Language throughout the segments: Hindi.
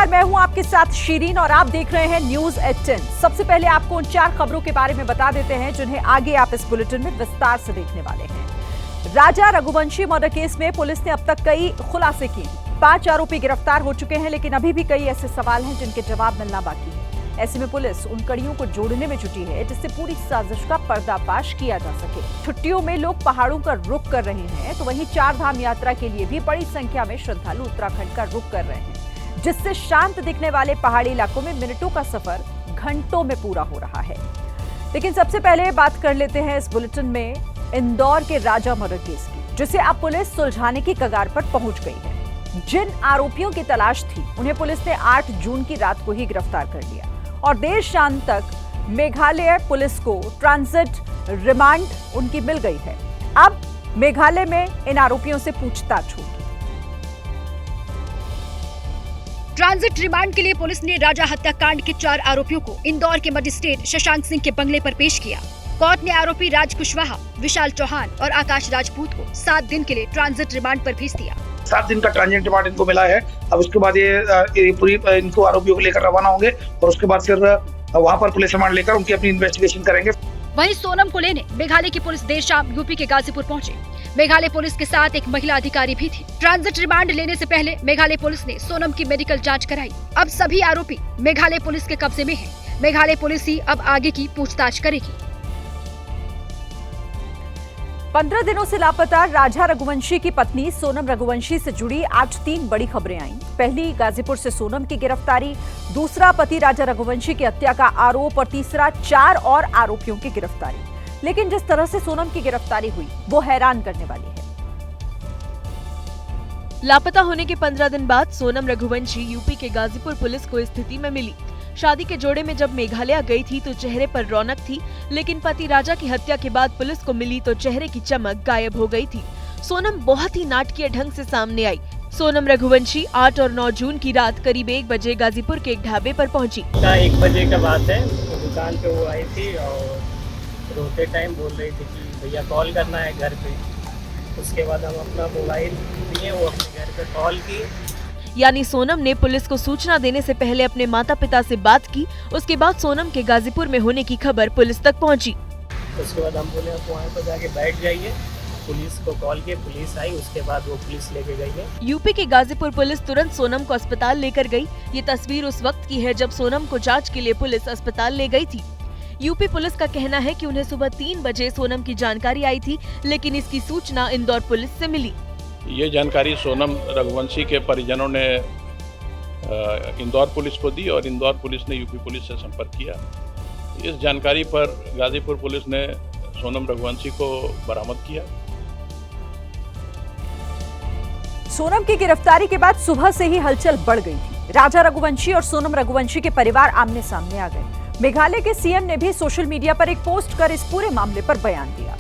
नमस्कार, मैं हूं आपके साथ शीरीन और आप देख रहे हैं न्यूज 18। सबसे पहले आपको उन 4 खबरों के बारे में बता देते हैं जिन्हें आगे आप इस बुलेटिन में विस्तार से देखने वाले हैं। राजा रघुवंशी मर्डर केस में पुलिस ने अब तक कई खुलासे किए। 5 आरोपी गिरफ्तार हो चुके हैं, लेकिन अभी भी कई ऐसे सवाल हैं जिनके जवाब मिलना बाकी है। ऐसे में पुलिस उन कड़ियों को जोड़ने में जुटी है जिससे पूरी साजिश का पर्दाफाश किया जा सके। छुट्टियों में लोग पहाड़ों का रुख कर रहे हैं, तो वहीं 4 धाम यात्रा के लिए भी बड़ी संख्या में श्रद्धालु उत्तराखंड का रुख कर रहे हैं, जिससे शांत दिखने वाले पहाड़ी इलाकों में मिनटों का सफर घंटों में पूरा हो रहा है। लेकिन सबसे पहले बात कर लेते हैं इस बुलेटिन में इंदौर के राजा मर्डर केस की, जिसे अब पुलिस सुलझाने की कगार पर पहुंच गई है। जिन आरोपियों की तलाश थी उन्हें पुलिस ने 8 जून की रात को ही गिरफ्तार कर लिया और देर शाम तक मेघालय पुलिस को ट्रांजिट रिमांड उनकी मिल गई है। अब मेघालय में इन आरोपियों से पूछताछ होगी। ट्रांजिट रिमांड के लिए पुलिस ने राजा हत्याकांड के 4 आरोपियों को इंदौर के मजिस्ट्रेट शशांक सिंह के बंगले पर पेश किया। कोर्ट ने आरोपी राज कुशवाहा, विशाल चौहान और आकाश राजपूत को 7 दिन के लिए ट्रांजिट रिमांड पर भेज दिया। 7 दिन का ट्रांजिट रिमांड इनको मिला है। अब उसके बाद ये पूरी इनको आरोपियों को लेकर रवाना होंगे और उसके बाद फिर वहाँ पर पुलिस रिमांड लेकर उनकी अपनी इन्वेस्टिगेशन करेंगे। वहीं सोनम को लेने मेघालय की पुलिस देर शाम यूपी के गाजीपुर पहुंचे। मेघालय पुलिस के साथ एक महिला अधिकारी भी थी। ट्रांजिट रिमांड लेने से पहले मेघालय पुलिस ने सोनम की मेडिकल जांच कराई। अब सभी आरोपी मेघालय पुलिस के कब्जे में हैं। मेघालय पुलिस ही अब आगे की पूछताछ करेगी। 15 दिनों से लापता राजा रघुवंशी की पत्नी सोनम रघुवंशी से जुड़ी आज 3 बड़ी खबरें आईं। पहली, गाजीपुर से सोनम की गिरफ्तारी, दूसरा, पति राजा रघुवंशी की हत्या का आरोप और तीसरा, 4 और आरोपियों की गिरफ्तारी। लेकिन जिस तरह से सोनम की गिरफ्तारी हुई वो हैरान करने वाली है। लापता होने के 15 दिन बाद सोनम रघुवंशी यूपी के गाजीपुर पुलिस को इस स्थिति में मिली। शादी के जोड़े में जब मेघालय गई थी तो चेहरे पर रौनक थी, लेकिन पति राजा की हत्या के बाद पुलिस को मिली तो चेहरे की चमक गायब हो गई थी। सोनम बहुत ही नाटकीय ढंग से सामने आई। सोनम रघुवंशी 8 और 9 जून की रात करीब 1 बजे गाजीपुर के एक ढाबे पर पहुंची। 1 बजे का बात है, दुकान पे वो आई थी और रोते टाइम बोल रही थी कि भैया कॉल करना है घर पे। उसके बाद हम अपना मोबाइल दिए, वो अपने घर पे कॉल की। यानी सोनम ने पुलिस को सूचना देने से पहले अपने माता पिता से बात की। उसके बाद सोनम के गाजीपुर में होने की खबर पुलिस तक पहुंची। उसके बाद हम बोले आप वहाँ पर जाके बैठ जाइए। पुलिस को कॉल किया, पुलिस आई, उसके बाद वो पुलिस लेके गई है। यूपी की गाजीपुर पुलिस तुरंत सोनम को अस्पताल लेकर गई। ये तस्वीर उस वक्त की है जब सोनम को जांच के लिए पुलिस अस्पताल ले गई थी। यूपी पुलिस का कहना है कि उन्हें सुबह 3 बजे सोनम की जानकारी आई थी, लेकिन इसकी सूचना इंदौर पुलिस से मिली। ये जानकारी सोनम रघुवंशी के परिजनों ने इंदौर पुलिस को दी और इंदौर पुलिस ने यूपी पुलिस से संपर्क किया। इस जानकारी पर गाजीपुर पुलिस ने सोनम रघुवंशी को बरामद किया। सोनम की गिरफ्तारी के बाद सुबह से ही हलचल बढ़ गई थी। राजा रघुवंशी और सोनम रघुवंशी के परिवार आमने सामने आ गए। मेघालय के सीएम ने भी सोशल मीडिया पर एक पोस्ट कर इस पूरे मामले पर बयान दिया।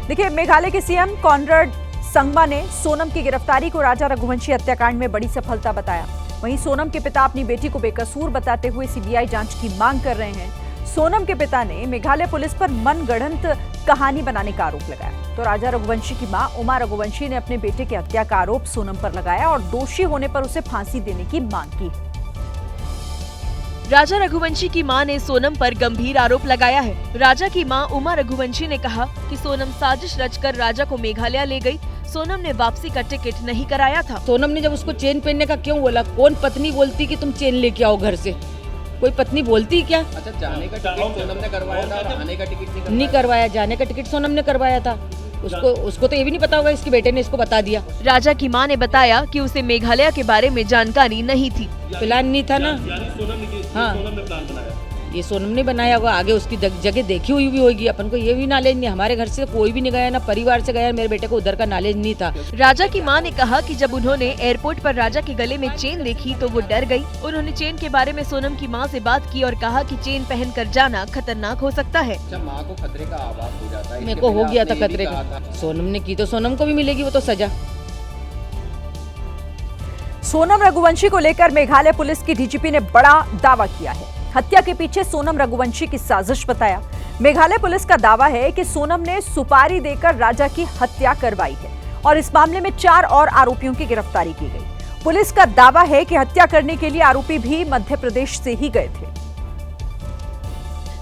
देखिए, मेघालय के सीएम कॉनराड संगमा ने सोनम की गिरफ्तारी को राजा रघुवंशी हत्याकांड में बड़ी सफलता बताया। वहीं सोनम के पिता अपनी बेटी को बेकसूर बताते हुए सीबीआई जांच की मांग कर रहे हैं। सोनम के पिता ने मेघालय पुलिस पर मनगढ़ंत कहानी बनाने का आरोप लगाया, तो राजा रघुवंशी की मां उमा रघुवंशी ने अपने बेटे की हत्या का आरोप सोनम पर लगाया और दोषी होने पर उसे फांसी देने की मांग की। राजा रघुवंशी की मां ने सोनम पर गंभीर आरोप लगाया है। राजा की मां उमा रघुवंशी ने कहा कि सोनम साजिश रचकर राजा को मेघालय ले गई। सोनम ने वापसी का टिकट नहीं कराया था। सोनम ने जब उसको चेन पहनने का क्यों बोला? कौन पत्नी बोलती कि तुम चेन लेके आओ घर से? कोई पत्नी बोलती क्या? अच्छा, जाने का टिकट सोनम ने करवाया था, आने का टिकट नहीं करवाया। जाने का टिकट सोनम ने करवाया था। उसको तो ये भी नहीं पता होगा, इसके बेटे ने इसको बता दिया। राजा की मां ने बताया कि उसे मेघालय के बारे में जानकारी नहीं थी। प्लान नहीं था ना। हाँ, ये सोनम ने बनाया होगा। आगे उसकी जगह देखी हुई भी होगी। अपन को ये भी नॉलेज नहीं। हमारे घर से कोई भी नहीं गया, ना परिवार से गया। मेरे बेटे को उधर का नॉलेज नहीं था। राजा की मां ने कहा कि जब उन्होंने एयरपोर्ट पर राजा के गले में चेन देखी तो वो डर गई। उन्होंने चेन के बारे में सोनम की मां से बात की और कहा कि चेन पहन कर जाना खतरनाक हो सकता है। माँ को खतरे का आभास हो जाता है। मेरे को हो गया था खतरे का। सोनम ने की तो सोनम को भी मिलेगी वो तो सजा। सोनम रघुवंशी को लेकर मेघालय पुलिस की डीजीपी ने बड़ा दावा किया है। हत्या के पीछे सोनम रघुवंशी की साजिश बताया। मेघालय पुलिस का दावा है कि सोनम ने सुपारी देकर राजा की हत्या करवाई है और इस मामले में 4 और आरोपियों की गिरफ्तारी की गई। पुलिस का दावा है कि हत्या करने के लिए आरोपी भी मध्य प्रदेश से ही गए थे।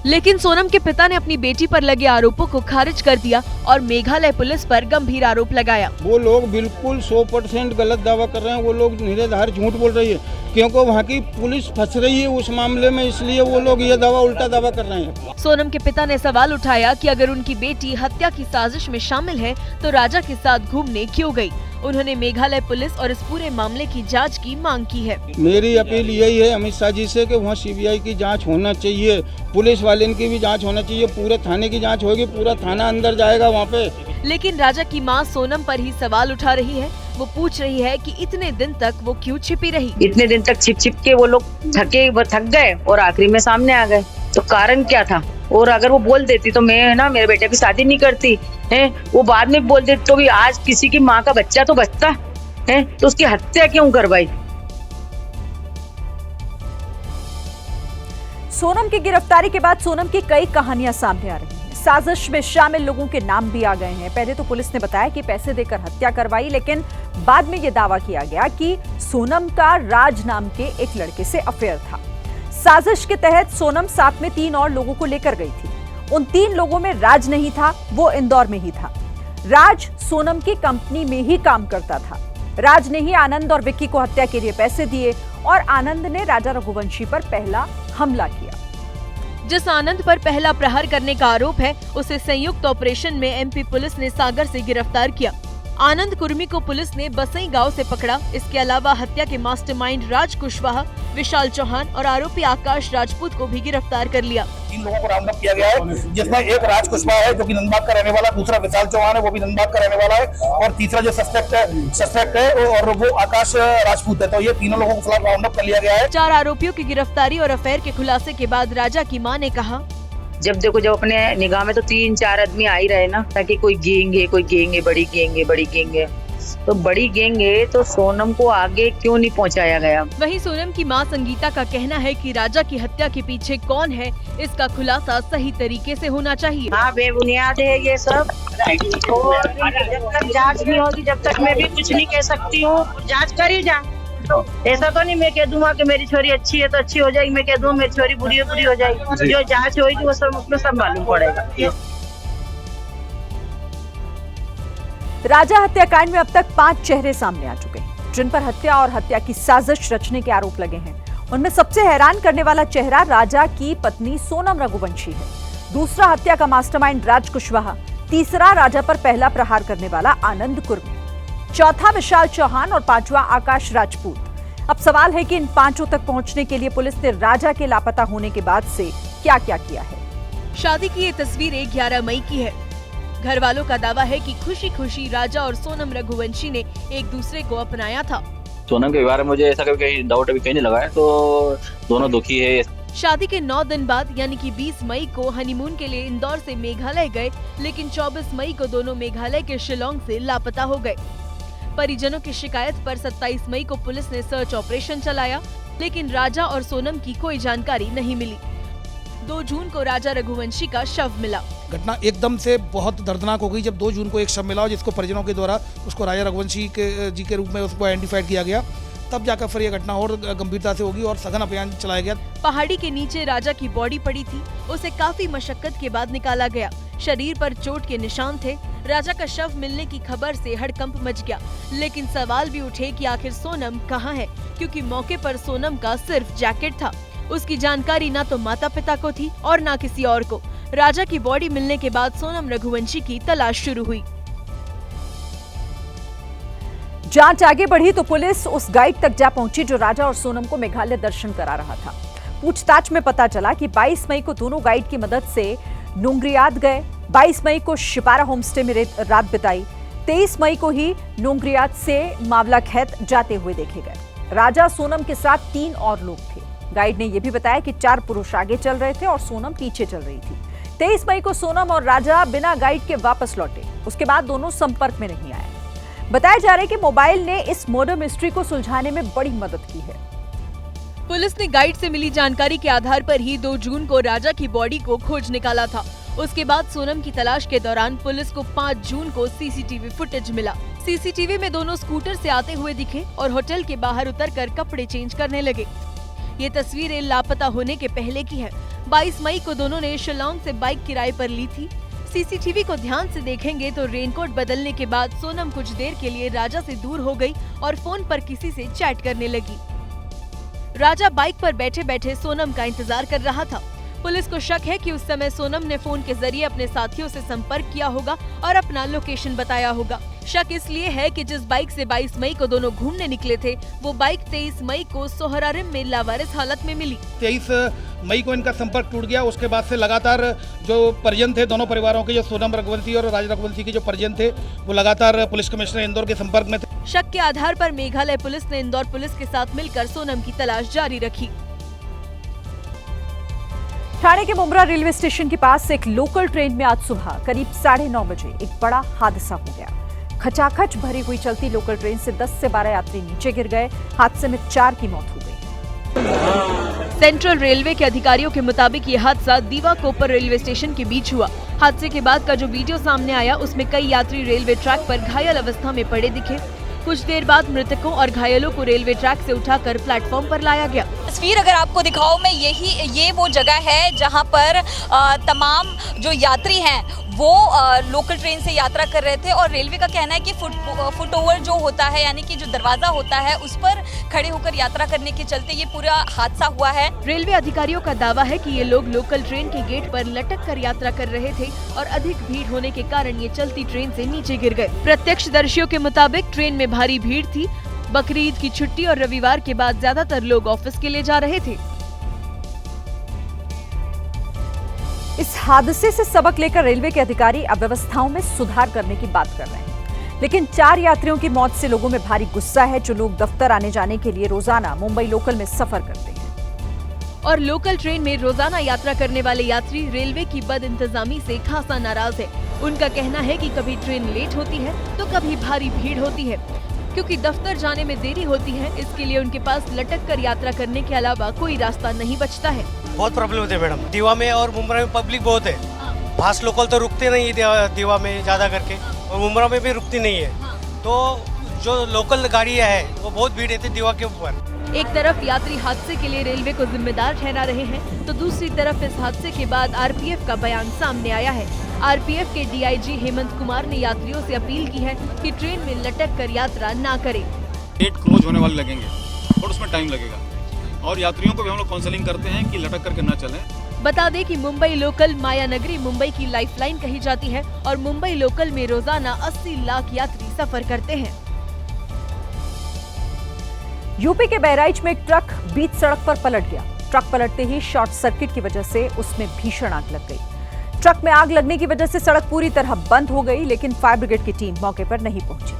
लेकिन सोनम के पिता ने अपनी बेटी पर लगे आरोपों को खारिज कर दिया और मेघालय पुलिस पर गंभीर आरोप लगाया। वो लोग बिल्कुल 100% गलत दावा कर रहे हैं। वो लोग निराधार झूठ बोल रही है, क्योंकि वहाँ की पुलिस फंस रही है उस मामले में, इसलिए वो लोग ये उल्टा दावा कर रहे हैं। सोनम के पिता ने सवाल उठाया कि अगर उनकी बेटी हत्या की साजिश में शामिल है तो राजा के साथ घूमने क्यों गई। उन्होंने मेघालय पुलिस और इस पूरे मामले की जांच की मांग की है। मेरी अपील यही है अमित शाह जी से कि वहाँ सीबीआई की जांच होना चाहिए, पुलिस वाले की भी जांच होना चाहिए, पूरे थाने की जांच होगी, पूरा थाना अंदर जाएगा वहाँ पे। लेकिन राजा की मां सोनम पर ही सवाल उठा रही है। वो पूछ रही है कि इतने दिन तक वो क्यों छिपी रही। इतने दिन तक छिप के वो लोग थक गए और आखिरी में सामने आ गए, तो कारण क्या था? और अगर वो बोल देती तो मैं मेरे बेटे की शादी नहीं करती है। वो बाद में बोल देती तो भी आज किसी की माँ का बच्चा तो बचता है, तो उसकी हत्या क्यों करवाई? सोनम की गिरफ्तारी के बाद सोनम की कई कहानियां सामने आ रही हैं। साजिश में शामिल लोगों के नाम भी आ गए हैं। पहले तो पुलिस ने बताया कि पैसे देकर हत्या करवाई, लेकिन बाद में यह दावा किया गया कि सोनम का राज नाम के एक लड़के से अफेयर था। साजिश के तहत सोनम साथ में 3 और लोगों को लेकर गई थी। उन 3 लोगों में राज नहीं था, वो इंदौर में ही था। राज सोनम की कंपनी में ही काम करता था। राज ने ही आनंद और विक्की को हत्या के लिए पैसे दिए और आनंद ने राजा रघुवंशी पर पहला हमला किया। जिस आनंद पर पहला प्रहार करने का आरोप है, उसे संयुक्त ऑपरेशन में एमपी पुलिस ने सागर से गिरफ्तार किया। आनंद कुर्मी को पुलिस ने बसई गांव से पकड़ा। इसके अलावा हत्या के मास्टरमाइंड राज कुशवाहा, विशाल चौहान और आरोपी आकाश राजपूत को भी गिरफ्तार कर लिया। 3 लोगों को राउंड अप किया गया है, जिसमें एक राज कुशवाहा है जो कि नंदबाग का रहने वाला, दूसरा विशाल चौहान है वो भी नंदबाग का रहने वाला है, और तीसरा जो सस्पेक्ट है और वो आकाश राजपूत है। तो ये तीनों लोगों को फिलहाल राउंड अप कर लिया गया है। 4 आरोपियों की गिरफ्तारी और अफेयर के खुलासे के बाद राजा की मां ने कहा, जब देखो जब अपने निगाह में तो 3-4 आदमी आ ही रहे ना, ताकि कोई गैंग है, बड़ी गैंग है, तो बड़ी गैंग है तो सोनम को आगे क्यों नहीं पहुंचाया गया? वहीं सोनम की मां संगीता का कहना है कि राजा की हत्या के पीछे कौन है, इसका खुलासा सही तरीके से होना चाहिए। हाँ, बेबुनियाद है ये सब, और जब तक जांच नहीं होगी जब तक मैं भी कुछ नहीं कह सकती हूँ। जांच करी जा, ऐसा तो नहीं मैं कह दूंगा कि मेरी छोरी अच्छी है तो अच्छी हो जाएगी, मैं कह दूँ मेरी छोरी बुरी हो जाएगी। जो जांच होगी वो सब उसमें सब मालूम पड़ेगा। राजा हत्याकांड में अब तक 5 चेहरे सामने आ चुके हैं, जिन पर हत्या और हत्या की साजिश रचने के आरोप लगे हैं। उनमें सबसे हैरान करने वाला चेहरा राजा की पत्नी सोनम रघुवंशी है। दूसरा हत्या का मास्टरमाइंड राज कुशवाहा, तीसरा राजा पर पहला प्रहार करने वाला आनंद कुर्मी, चौथा विशाल चौहान और 5वां आकाश राजपूत। अब सवाल है कि इन 5 तक पहुंचने के लिए पुलिस ने राजा के लापता होने के बाद से क्या क्या किया है। शादी की ये तस्वीर 11 मई की है। घर वालों का दावा है कि खुशी खुशी राजा और सोनम रघुवंशी ने एक दूसरे को अपनाया था। सोनम के बारे में मुझे ऐसा कहीं डाउट अभी कहीं नहीं लगा है, तो दोनों दुखी है। शादी के 9 दिन बाद यानी कि 20 मई को हनीमून के लिए इंदौर से मेघालय गए, लेकिन 24 मई को दोनों मेघालय के शिलोंग से लापता हो गए। परिजनों की शिकायत पर 27 मई को पुलिस ने सर्च ऑपरेशन चलाया, लेकिन राजा और सोनम की कोई जानकारी नहीं मिली। 2 जून को राजा रघुवंशी का शव मिला। घटना एकदम से बहुत दर्दनाक हो गई जब 2 जून को एक शव मिला, जिसको परिजनों के द्वारा उसको राजा रघुवंशी जी के रूप में उसको आइडेंटिफाइड किया गया। तब जाकर फिर यह घटना और गंभीरता से होगी और सघन अभियान चलाया गया। पहाड़ी के नीचे राजा की बॉडी पड़ी थी, उसे काफी मशक्कत के बाद निकाला गया। शरीर पर चोट के निशान थे। राजा का शव मिलने की खबर से हड़कंप मच गया, लेकिन सवाल भी उठे कि आखिर सोनम कहाँ है, क्योंकि मौके पर सोनम का सिर्फ जैकेट था। उसकी जानकारी ना तो माता पिता को थी और ना किसी और को। राजा की बॉडी मिलने के बाद सोनम रघुवंशी की तलाश शुरू हुई। जांच आगे बढ़ी तो पुलिस उस गाइड तक जा पहुंची जो राजा और सोनम को मेघालय दर्शन करा रहा था। पूछताछ में पता चला कि 22 मई को दोनों गाइड की मदद से नोंगरियात गए, 22 मई को शिपारा होमस्टे में रात बिताई, 23 मई को ही नोंगरियात से मावला खेत जाते हुए देखे गए। राजा सोनम के साथ 3 और लोग थे। गाइड ने यह भी बताया कि 4 पुरुष आगे चल रहे थे और सोनम पीछे चल रही थी। 23 मई को सोनम और राजा बिना गाइड के वापस लौटे। उसके बाद दोनों संपर्क में नहीं आए। बताया जा रहा है कि मोबाइल ने इस मर्डर मिस्ट्री को सुलझाने में बड़ी मदद की है। पुलिस ने गाइड से मिली जानकारी के आधार पर ही 2 जून को राजा की बॉडी को खोज निकाला था उसके बाद सोनम की तलाश के दौरान पुलिस को 5 जून को सीसीटीवी फुटेज मिला। सीसीटीवी में दोनों स्कूटर से आते हुए दिखे और होटल के बाहर उतरकर कपड़े चेंज करने लगे। ये तस्वीरें लापता होने के पहले की है। 22 मई को दोनों ने शिलांग से बाइक किराए पर ली थी। सीसीटीवी को ध्यान से देखेंगे तो रेनकोट बदलने के बाद सोनम कुछ देर के लिए राजा से दूर हो गई और फोन पर किसी से चैट करने लगी। राजा बाइक पर बैठे बैठे सोनम का इंतजार कर रहा था। पुलिस को शक है कि उस समय सोनम ने फोन के जरिए अपने साथियों से संपर्क किया होगा और अपना लोकेशन बताया होगा। शक इसलिए है कि जिस बाइक से 22 मई को दोनों घूमने निकले थे, वो बाइक 23 मई को सोहरारिम में लावारिस हालत में मिली। 23 मई को इनका संपर्क टूट गया। उसके बाद से लगातार जो परिजन थे दोनों परिवारों के, जो सोनम रघुवंशी और राज रघुवंशी के जो परिजन थे, वो लगातार पुलिस कमिश्नर इंदौर के संपर्क में थे। शक के आधार पर मेघालय पुलिस ने इंदौर पुलिस के साथ मिलकर सोनम की तलाश जारी रखी। ठाणे के मुंब्रा रेलवे स्टेशन के पास एक लोकल ट्रेन में आज सुबह करीब 9:30 बजे एक बड़ा हादसा हो गया। खचाखच भरी हुई चलती लोकल ट्रेन से 10 से 12 यात्री नीचे गिर गए। हादसे में 4 की मौत हो गई। सेंट्रल रेलवे के अधिकारियों के मुताबिक ये हादसा दीवा कोपर रेलवे स्टेशन के बीच हुआ। हादसे के बाद का जो वीडियो सामने आया, उसमें कई यात्री रेलवे ट्रैक पर घायल अवस्था में पड़े दिखे। कुछ देर बाद मृतकों और घायलों को रेलवे ट्रैक से उठाकर प्लेटफॉर्म पर लाया गया। तस्वीर अगर आपको दिखाऊं मैं, ये वो जगह है जहां पर तमाम जो यात्री हैं वो लोकल ट्रेन से यात्रा कर रहे थे और रेलवे का कहना है कि फुट ओवर जो होता है, यानी कि जो दरवाजा होता है, उस पर खड़े होकर यात्रा करने के चलते ये पूरा हादसा हुआ है। रेलवे अधिकारियों का दावा है कि ये लोग लोकल ट्रेन के गेट पर लटक कर यात्रा कर रहे थे और अधिक भीड़ होने के कारण ये चलती ट्रेन से नीचे गिर गए। प्रत्यक्षदर्शियों के मुताबिक ट्रेन में भारी भीड़ थी। बकरीद की छुट्टी और रविवार के बाद ज्यादातर लोग ऑफिस के लिए जा रहे थे। इस हादसे से सबक लेकर रेलवे के अधिकारी अव्यवस्थाओं में सुधार करने की बात कर रहे हैं। लेकिन 4 यात्रियों की मौत से लोगों में भारी गुस्सा है, जो लोग दफ्तर आने जाने के लिए रोजाना मुंबई लोकल में सफर करते हैं। और लोकल ट्रेन में रोजाना यात्रा करने वाले यात्री रेलवे की बदइंतजामी से खासा नाराज है। उनका कहना है कि कभी ट्रेन लेट होती है तो कभी भारी भीड़ होती है। क्योंकि दफ्तर जाने में देरी होती है, इसके लिए उनके पास लटक कर यात्रा करने के अलावा कोई रास्ता नहीं बचता है। बहुत प्रॉब्लम होती है मैडम। दीवा में और मुंब्रा में पब्लिक बहुत है। फास्ट लोकल तो रुकते नहीं है दीवा में ज्यादा करके, और मुंब्रा में भी रुकती नहीं है। तो जो लोकल गाड़ियाँ है वो बहुत भीड़ रहती है दीवा के ऊपर। एक तरफ यात्री हादसे के लिए रेलवे को जिम्मेदार ठहरा रहे हैं, तो दूसरी तरफ इस हादसे के बाद आरपीएफ का बयान सामने आया है। आरपीएफ के डीआईजी हेमंत कुमार ने यात्रियों से अपील की है कि ट्रेन में लटक कर यात्रा ना करें। गेट क्लोज होने वाले लगेंगे और उसमें टाइम लगेगा, और यात्रियों को भी हम लोग काउंसलिंग करते हैं कि लटक करके ना चलें। बता दें कि मुंबई लोकल माया नगरी मुंबई की लाइफलाइन कही जाती है और मुंबई लोकल में रोजाना 80 लाख यात्री सफर करते हैं। यूपी के बहराइच में एक ट्रक बीच सड़क पर पलट गया। ट्रक पलटते ही शॉर्ट सर्किट की वजह से उसमें भीषण आग लग गई। ट्रक में आग लगने की वजह से सड़क पूरी तरह बंद हो गई, लेकिन फायर ब्रिगेड की टीम मौके पर नहीं पहुंची।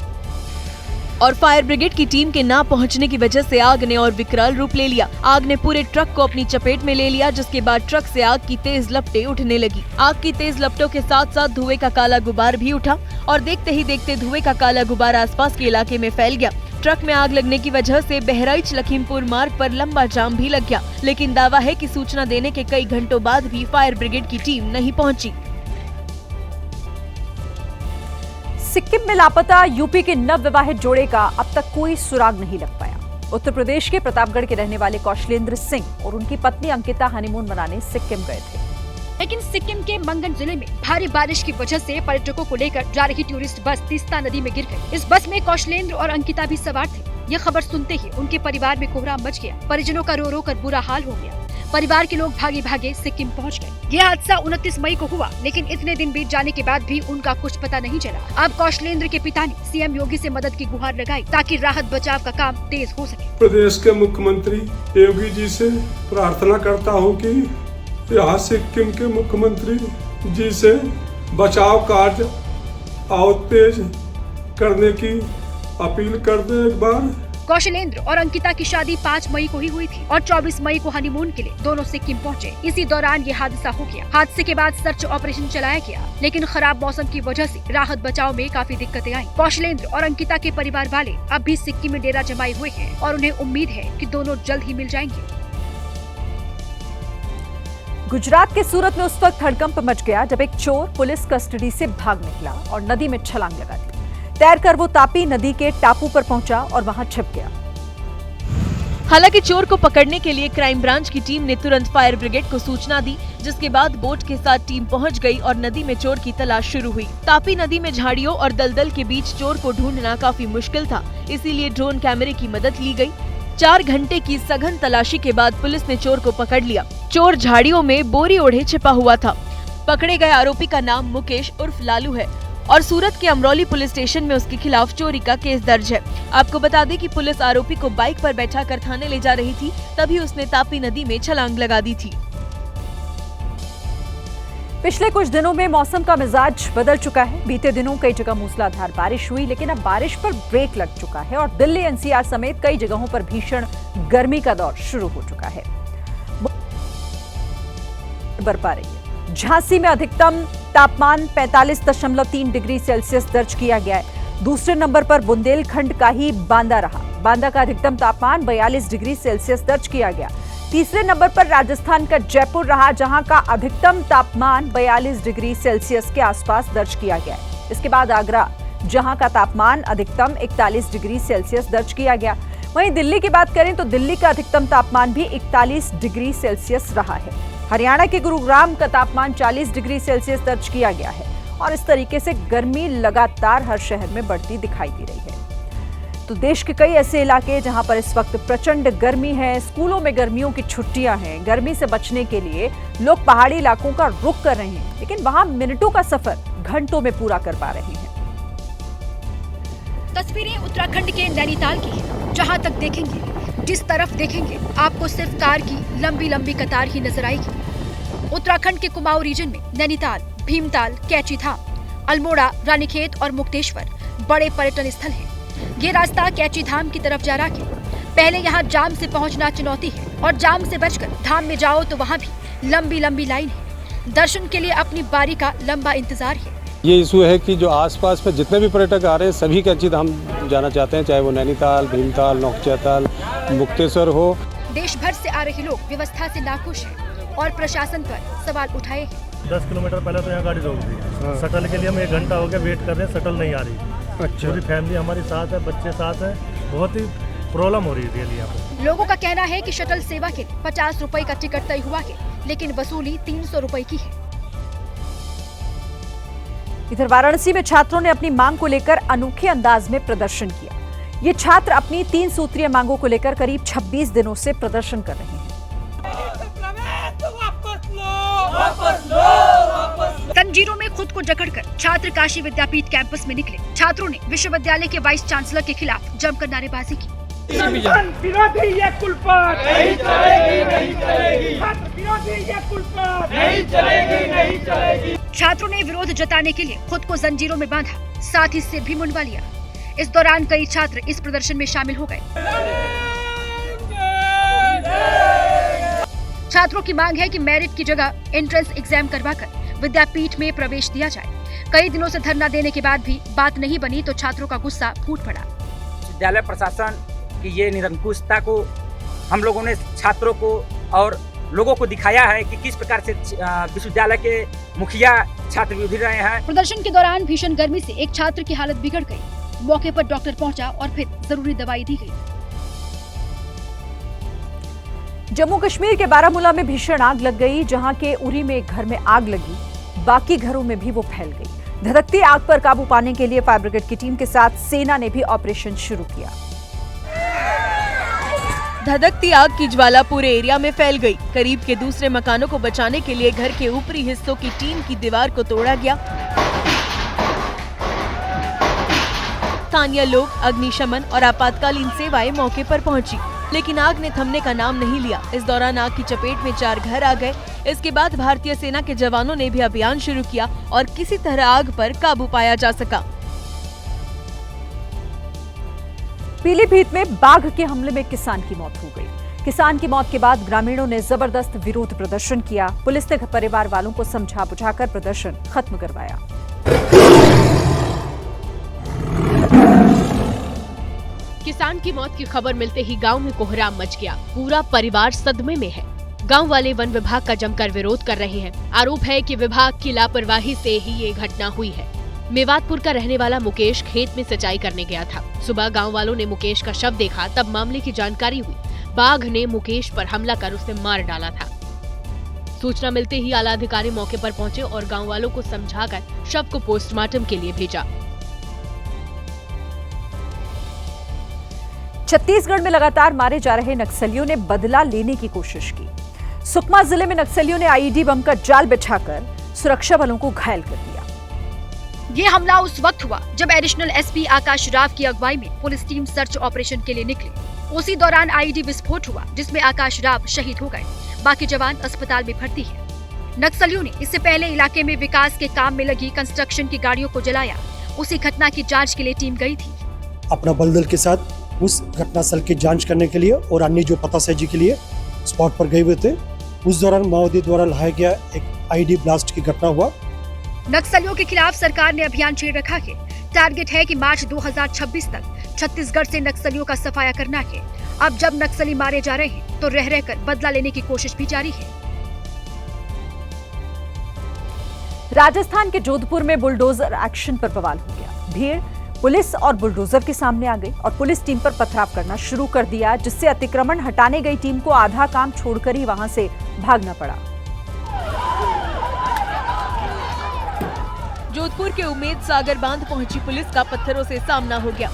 और फायर ब्रिगेड की टीम के ना पहुंचने की वजह से आग ने और विकराल रूप ले लिया। आग ने पूरे ट्रक को अपनी चपेट में ले लिया, जिसके बाद ट्रक से आग की तेज लपटें उठने लगी। आग की तेज लपटों के साथ साथ धुएं का काला गुबार भी उठा और देखते ही देखते धुएं का काला गुबार आसपास के इलाके में फैल गया। ट्रक में आग लगने की वजह से बहराइच लखीमपुर मार्ग पर लंबा जाम भी लग गया, लेकिन दावा है कि सूचना देने के कई घंटों बाद भी फायर ब्रिगेड की टीम नहीं पहुंची। सिक्किम में लापता यूपी के नवविवाहित जोड़े का अब तक कोई सुराग नहीं लग पाया। उत्तर प्रदेश के प्रतापगढ़ के रहने वाले कौशलेंद्र सिंह और उनकी पत्नी अंकिता हनीमून मनाने सिक्किम गए थे, लेकिन सिक्किम के मंगन जिले में भारी बारिश की वजह से पर्यटकों को लेकर जा रही टूरिस्ट बस तीस्ता नदी में गिर गई। इस बस में कौशलेंद्र और अंकिता भी सवार थे। ये खबर सुनते ही उनके परिवार में कोहराम मच गया। परिजनों का रो रो कर बुरा हाल हो गया। परिवार के लोग भागे भागे सिक्किम पहुंच गए। ये हादसा 29 मई को हुआ, लेकिन इतने दिन बीत जाने के बाद भी उनका कुछ पता नहीं चला। अब कौशलेंद्र के पिता ने सीएम योगी से मदद की गुहार लगाई ताकि राहत बचाव का काम तेज हो सके। प्रदेश के मुख्यमंत्री योगी जी से प्रार्थना करता हूँ कि यहाँ सिक्किम के मुख्यमंत्री जी से बचाव कार्य और तेज करने की अपील कर दे एक बार। कौशलेंद्र और अंकिता की शादी 5 मई को ही हुई थी और 24 मई को हनीमून के लिए दोनों सिक्किम पहुंचे। इसी दौरान ये हादसा हो गया। हादसे के बाद सर्च ऑपरेशन चलाया गया, लेकिन खराब मौसम की वजह से राहत बचाव में काफी दिक्कतें आई। कौशलेंद्र और अंकिता के परिवार वाले अब भी सिक्किम में डेरा जमाए हुए हैं और उन्हें उम्मीद है कि दोनों जल्द ही मिल जाएंगे। गुजरात के सूरत में उस वक्त हड़कंप मच गया जब एक चोर पुलिस कस्टडी से भाग निकला और नदी में छलांग लगा दी। तैरकर वो तापी नदी के टापू पर पहुंचा और वहां छिप गया। हालांकि चोर को पकड़ने के लिए क्राइम ब्रांच की टीम ने तुरंत फायर ब्रिगेड को सूचना दी, जिसके बाद बोट के साथ टीम पहुंच गई और नदी में चोर की तलाश शुरू हुई। तापी नदी में झाड़ियों और दलदल के बीच चोर को ढूंढना काफी मुश्किल था, इसीलिए ड्रोन कैमरे की मदद ली गई। 4 घंटे की सघन तलाशी के बाद पुलिस ने चोर को पकड़ लिया। चोर झाड़ियों में बोरी ओढ़े छिपा हुआ था। पकड़े गए आरोपी का नाम मुकेश उर्फ लालू है और सूरत के अमरौली पुलिस स्टेशन में उसके खिलाफ चोरी का केस दर्ज है। आपको बता दें कि पुलिस आरोपी को बाइक पर बैठाकर थाने ले जा रही थी, तभी उसने तापी नदी में छलांग लगा दी थी। पिछले कुछ दिनों में मौसम का मिजाज बदल चुका है। बीते दिनों कई जगह मूसलाधार बारिश हुई, लेकिन अब बारिश पर ब्रेक लग चुका है और दिल्ली एनसीआर समेत कई जगहों पर भीषण गर्मी का दौर शुरू हो चुका है। बरपा रही है। झांसी में अधिकतम तापमान 45.3 डिग्री सेल्सियस दर्ज किया गया है। दूसरे नंबर पर बुंदेलखंड का ही बांदा रहा। बांदा का अधिकतम तापमान 42 डिग्री सेल्सियस दर्ज किया गया। तीसरे नंबर पर राजस्थान का जयपुर रहा, जहां का अधिकतम तापमान 42 डिग्री सेल्सियस के आसपास दर्ज किया गया। इसके बाद आगरा, जहां का तापमान अधिकतम 41 डिग्री सेल्सियस दर्ज किया गया। वहीं दिल्ली की बात करें तो दिल्ली का अधिकतम तापमान भी 41 डिग्री सेल्सियस रहा है। हरियाणा के गुरुग्राम का तापमान 40 डिग्री सेल्सियस दर्ज किया गया है और इस तरीके से गर्मी लगातार हर शहर में बढ़ती दिखाई दे रही है। तो देश के कई ऐसे इलाके जहां पर इस वक्त प्रचंड गर्मी है, स्कूलों में गर्मियों की छुट्टियां हैं। गर्मी से बचने के लिए लोग पहाड़ी इलाकों का रुख कर रहे हैं, लेकिन वहां मिनटों का सफर घंटों में पूरा कर पा रहे हैं। तस्वीरें उत्तराखंड के नैनीताल की हैं, जहां तक देखेंगे, जिस तरफ देखेंगे, आपको सिर्फ कार की लंबी लंबी कतार ही नजर आएगी। उत्तराखंड के कुमाऊं रीजन में नैनीताल, भीमताल, कैची धाम, अल्मोड़ा, रानीखेत और मुक्तेश्वर बड़े पर्यटन स्थल हैं। ये रास्ता कैची धाम की तरफ जा रहा है। पहले यहाँ जाम से पहुँचना चुनौती है और जाम से बचकर धाम में जाओ तो वहाँ भी लंबी लंबी लाइन है। दर्शन के लिए अपनी बारी का लंबा इंतजार है। ये इशू है कि जो आसपास में जितने भी पर्यटक आ रहे हैं सभी कैची धाम जाना चाहते हैं, चाहे वो नैनीताल, भीमताल, नौखचैताल, मुक्तेश्वर हो। देश भर से आ रहे लोग व्यवस्था से नाखुश हैं और प्रशासन पर सवाल उठाए हैं। 10 किलोमीटर पहले तो यहाँ गाड़ी रोक दी। शटल के लिए हम 1 घंटा हो गया वेट कर रहे हैं, शटल नहीं आ रही। अच्छा। पूरी फैमिली हमारी साथ है, बच्चे साथ है, बहुत ही प्रॉब्लम हो रही है यहाँ पे। लोगों का कहना है कि शटल सेवा के 50 रुपए का टिकट तय हुआ है, लेकिन वसूली 300 रुपए की है। इधर वाराणसी में छात्रों ने अपनी मांग को लेकर अनोखे अंदाज में प्रदर्शन किया। ये छात्र अपनी 3 सूत्रीय मांगों को लेकर करीब 26 दिनों से प्रदर्शन कर रहे हैं। तंजीरों में खुद को जकड़कर छात्र काशी विद्यापीठ कैंपस में निकले। छात्रों ने विश्वविद्यालय के वाइस चांसलर के खिलाफ जमकर नारेबाजी की। विरोधी ये कुलपत नहीं चलेगी, नहीं चलेगी। छात्र विरोधी ये कुलपत नहीं चलेगी, नहीं चलेगी। छात्रों ने विरोध जताने के लिए खुद को जंजीरों में बांधा, साथ ही सिर भी मुंडवा लिया। इस दौरान कई छात्र इस प्रदर्शन में शामिल हो गए। छात्रों की मांग है कि मेरिट की जगह एंट्रेंस एग्जाम करवाकर विद्यापीठ में प्रवेश दिया जाए। कई दिनों से धरना देने के बाद भी बात नहीं बनी तो छात्रों का गुस्सा फूट पड़ा। विद्यालय प्रशासन की ये निरंकुशता को हम लोगों ने छात्रों को और लोगों को दिखाया है कि किस प्रकार से विश्वविद्यालय के मुखिया छात्र विरोधी रहे हैं। प्रदर्शन के दौरान भीषण गर्मी से एक छात्र की हालत बिगड़ गई। मौके पर डॉक्टर पहुंचा और फिर जरूरी दवाई दी गई। जम्मू कश्मीर के बारामूला में भीषण आग लग गई, जहां के उरी में एक घर में आग लगी, बाकी घरों में भी वो फैल गई। धधकती आग पर काबू पाने के लिए फायर ब्रिगेड की टीम के साथ सेना ने भी ऑपरेशन शुरू किया। धधकती आग की ज्वाला पूरे एरिया में फैल गई। करीब के दूसरे मकानों को बचाने के लिए घर के ऊपरी हिस्सों की टीन की दीवार को तोड़ा गया। स्थानीय लोग, अग्निशमन और आपातकालीन सेवाएं मौके पर पहुंची, लेकिन आग ने थमने का नाम नहीं लिया। इस दौरान आग की चपेट में 4 घर आ गए। इसके बाद भारतीय सेना के जवानों ने भी अभियान शुरू किया और किसी तरह आग पर काबू पाया जा सका। पीलीभीत में बाघ के हमले में किसान की मौत हो गई। किसान की मौत के बाद ग्रामीणों ने जबरदस्त विरोध प्रदर्शन किया। पुलिस ने परिवार वालों को समझा बुझाकर प्रदर्शन खत्म करवाया। किसान की मौत की खबर मिलते ही गांव में कोहराम मच गया। पूरा परिवार सदमे में है। गांव वाले वन विभाग का जमकर विरोध कर रहे हैं। आरोप है कि विभाग की लापरवाही से ही ये घटना हुई है। मेवातपुर का रहने वाला मुकेश खेत में सिंचाई करने गया था। सुबह गांव वालों ने मुकेश का शव देखा, तब मामले की जानकारी हुई। बाघ ने मुकेश पर हमला कर उसे मार डाला था। सूचना मिलते ही आला अधिकारी मौके पर पहुंचे और गांव वालों को समझाकर शव को पोस्टमार्टम के लिए भेजा। छत्तीसगढ़ में लगातार मारे जा रहे नक्सलियों ने बदला लेने की कोशिश की। सुकमा जिले में नक्सलियों ने आईईडी बम का जाल बिछाकर सुरक्षा बलों को घायल कर दिया। ये हमला उस वक्त हुआ जब एडिशनल एसपी आकाश राव की अगुवाई में पुलिस टीम सर्च ऑपरेशन के लिए निकली। उसी दौरान आईईडी विस्फोट हुआ जिसमें आकाश राव शहीद हो गए। बाकी जवान अस्पताल में भर्ती है। नक्सलियों ने इससे पहले इलाके में विकास के काम में लगी कंस्ट्रक्शन की गाड़ियों को जलाया। उसी घटना की जांच के लिए टीम गई थी। अपना बलदल के साथ उस घटनास्थल की जांच करने के लिए और अन्य जो पतासाजी के लिए स्पॉट पर गए हुए थे। उस दौरान माओवादी द्वारा लाया गया एक आईडी ब्लास्ट की घटना हुआ। नक्सलियों के खिलाफ सरकार ने अभियान छेड़ रखा है। टारगेट है कि मार्च 2026 तक छत्तीसगढ़ से नक्सलियों का सफाया करना है। अब जब नक्सली मारे जा रहे हैं तो रह रहकर बदला लेने की कोशिश भी जारी है। राजस्थान के जोधपुर में बुलडोजर एक्शन पर बवाल हो गया। भीड़ पुलिस और बुलडोजर के सामने आ गई और पुलिस टीम पर पथराव करना शुरू कर दिया, जिससे अतिक्रमण हटाने गई टीम को आधा काम छोड़कर ही वहां से भागना पड़ा। जोधपुर के उम्मेद सागर बांध पहुंची पुलिस का पत्थरों से सामना हो गया।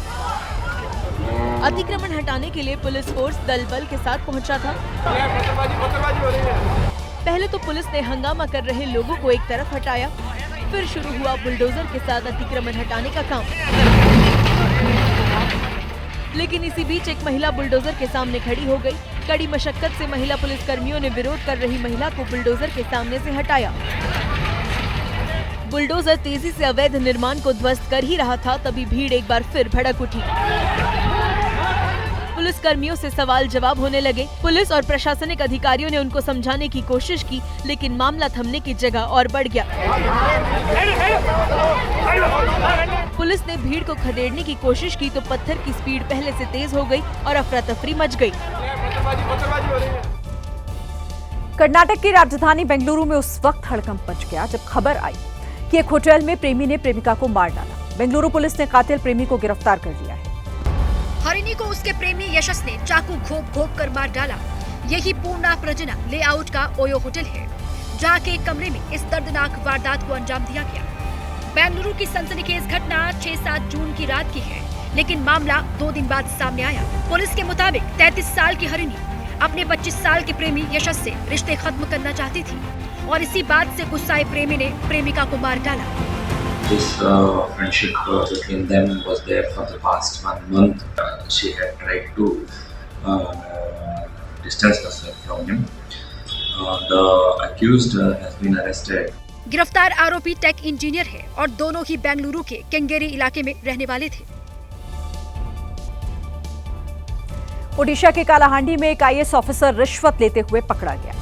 अतिक्रमण हटाने के लिए पुलिस फोर्स दल बल के साथ पहुंचा था। पहले तो पुलिस ने हंगामा कर रहे लोगों को एक तरफ हटाया, फिर शुरू हुआ बुलडोजर के साथ अतिक्रमण हटाने का काम। लेकिन इसी बीच एक महिला बुलडोजर के सामने खड़ी हो गई। कड़ी मशक्कत से महिला पुलिस कर्मियों ने विरोध कर रही महिला को बुलडोजर के सामने से हटाया। बुलडोजर तेजी से अवैध निर्माण को ध्वस्त कर ही रहा था, तभी भीड़ एक बार फिर भड़क उठी। पुलिस कर्मियों से सवाल जवाब होने लगे। पुलिस और प्रशासनिक अधिकारियों ने उनको समझाने की कोशिश की, लेकिन मामला थमने की जगह और बढ़ गया। पुलिस ने भीड़ को खदेड़ने की कोशिश की तो पत्थर की स्पीड पहले से तेज हो गई और अफरा तफरी मच गई। कर्नाटक की राजधानी बेंगलुरु में उस वक्त हड़कंप मच गया जब खबर आई कि एक होटल में प्रेमी ने प्रेमिका को मार डाला। बेंगलुरु पुलिस ने कातिल प्रेमी को गिरफ्तार कर लिया है। हरिणी को उसके प्रेमी यशस ने चाकू घोंप घोंप कर मार डाला। यही पूर्णा प्रजना लेआउट का ओयो होटल है, जहां के एक कमरे में इस दर्दनाक वारदात को अंजाम दिया गया। बेंगलुरु की सनसनीखेज घटना 6-7 जून की रात की है, लेकिन मामला 2 दिन बाद सामने आया। पुलिस के मुताबिक 33 साल की हरिणी अपने 25 साल के प्रेमी यशस से रिश्ते खत्म करना चाहती थी और इसी बात से गुस्साए प्रेमी ने प्रेमिका को मार डाला। This friendship between them was there for the past 1 month. She had tried to distance herself from him. The accused has been arrested. गिरफ्तार आरोपी टेक इंजीनियर है और दोनों ही बेंगलुरु के केंगेरी इलाके में रहने वाले थे। ओडिशा के कालाहांडी में एक आईएएस ऑफिसर रिश्वत लेते हुए पकड़ा गया।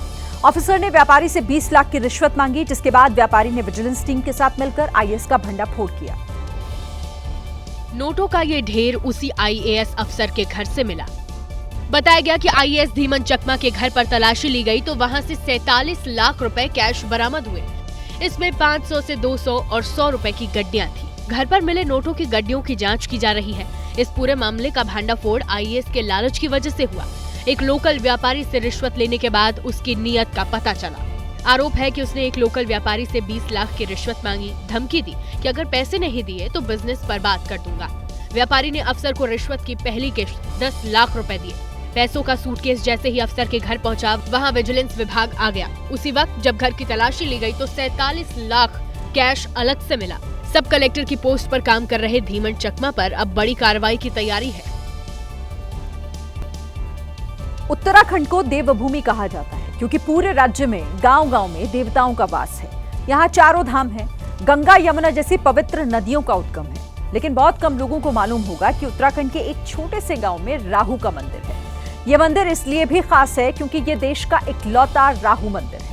ऑफिसर ने व्यापारी से 20 लाख की रिश्वत मांगी, जिसके बाद व्यापारी ने विजिलेंस टीम के साथ मिलकर आईएएस का भंडाफोड़ किया। नोटों का ये ढेर उसी आईएएस अफसर के घर से मिला। बताया गया कि आईएएस धीमन चकमा के घर पर तलाशी ली गई तो वहां से 47 लाख रुपए कैश बरामद हुए। इसमें 500 से 200 और 100 रुपए की गड्डियां थी। घर पर मिले नोटों की गड्डियों की जांच की जा रही है। इस पूरे मामले का भंडाफोड़ आईएएस के लालच की वजह से हुआ। एक लोकल व्यापारी से रिश्वत लेने के बाद उसकी नीयत का पता चला। आरोप है कि उसने एक लोकल व्यापारी से 20 लाख की रिश्वत मांगी, धमकी दी कि अगर पैसे नहीं दिए तो बिजनेस बर्बाद कर दूंगा। व्यापारी ने अफसर को रिश्वत की पहली किश्त 10 लाख रुपए दिए। पैसों का सूटकेस जैसे ही अफसर के घर पहुंचा, वहां विजिलेंस विभाग आ गया। उसी वक्त जब घर की तलाशी ली गई तो 47 लाख कैश अलग से मिला। सब कलेक्टर की पोस्ट पर काम कर रहे धीमन चकमा पर अब बड़ी कार्रवाई की तैयारी है। उत्तराखंड को देवभूमि कहा जाता है क्योंकि पूरे राज्य में गांव-गांव में देवताओं का वास है। यहाँ चारों धाम हैं, गंगा यमुना जैसी पवित्र नदियों का उद्गम है। लेकिन बहुत कम लोगों को मालूम होगा कि उत्तराखंड के एक छोटे से गांव में राहु का मंदिर है। यह मंदिर इसलिए भी खास है क्योंकि ये देश का इकलौता राहु मंदिर है।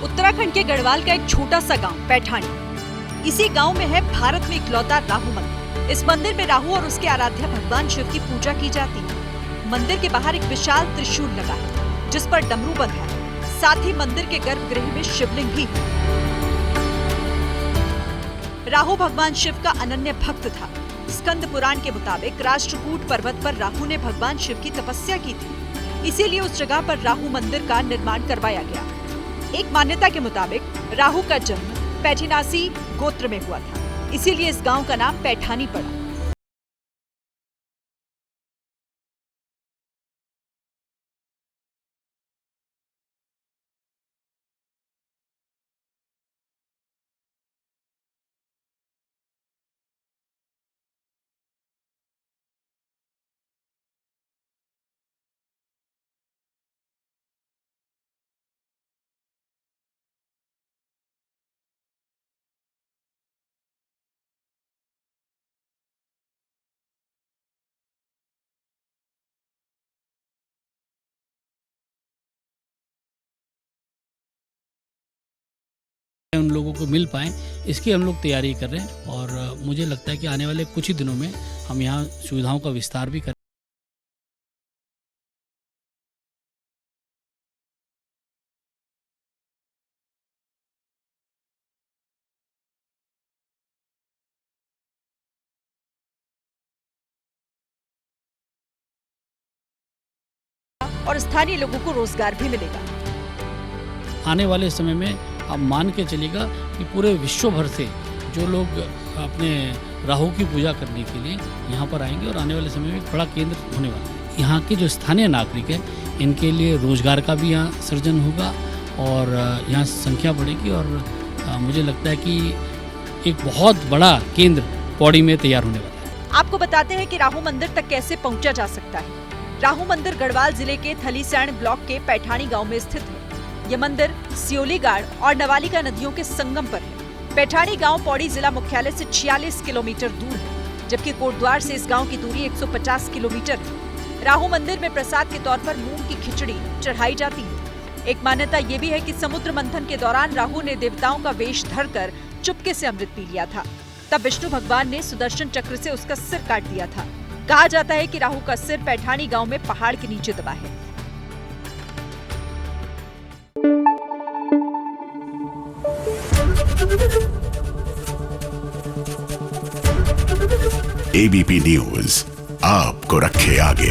उत्तराखंड के गढ़वाल का एक छोटा सा गांव पैठानी, इसी गांव में है भारत में इकलौता राहु मंदिर। इस मंदिर में राहु और उसके आराध्य भगवान शिव की पूजा की जाती है। मंदिर के बाहर एक विशाल त्रिशूल लगा है जिस पर डमरू बंधा है। साथ ही मंदिर के गर्भगृह में शिवलिंग भी है। राहु भगवान शिव का अनन्य भक्त था। स्कंद पुराण के मुताबिक राष्ट्रकूट पर्वत पर राहु ने भगवान शिव की तपस्या की थी, इसीलिए उस जगह पर राहु मंदिर का निर्माण करवाया गया। एक मान्यता के मुताबिक राहु का जन्म पैठिनासी गोत्र में हुआ था, इसीलिए इस गांव का नाम पैठानी पड़ा। उन लोगों को मिल पाएँ, इसकी हम लोग तैयारी कर रहे हैं और मुझे लगता है कि आने वाले कुछ ही दिनों में हम यहाँ सुविधाओं का विस्तार भी करें। और स्थानीय लोगों को रोजगार भी मिलेगा। आने वाले समय में आप मान के चलिएगा कि पूरे विश्व भर से जो लोग अपने राहु की पूजा करने के लिए यहाँ पर आएंगे और आने वाले समय में एक बड़ा केंद्र होने वाला है। यहाँ के जो स्थानीय नागरिक हैं इनके लिए रोजगार का भी यहाँ सृजन होगा और यहाँ संख्या बढ़ेगी और मुझे लगता है कि एक बहुत बड़ा केंद्र पौड़ी में तैयार होने वाला है। आपको बताते हैं कि राहु मंदिर तक कैसे पहुँचा जा सकता है। राहु मंदिर गढ़वाल जिले के थलीसैंण ब्लॉक के पैठानी गाँव में स्थित है। यह मंदिर सियोलीगाड़ और नवालिका नदियों के संगम पर है। पैठानी गांव पौड़ी जिला मुख्यालय से 46 किलोमीटर दूर है, जबकि कोटद्वार से इस गांव की दूरी 150 किलोमीटर है। राहु मंदिर में प्रसाद के तौर पर मूंग की खिचड़ी चढ़ाई जाती है। एक मान्यता ये भी है कि समुद्र मंथन के दौरान राहु ने देवताओं का वेश धरकर चुपके से अमृत पी लिया था। तब विष्णु भगवान ने सुदर्शन चक्र से उसका सिर काट दिया था। कहा जाता है कि राहु का सिर पैठानी गाँव में पहाड़ के नीचे दबा है। एबीपी न्यूज आपको रखे आगे।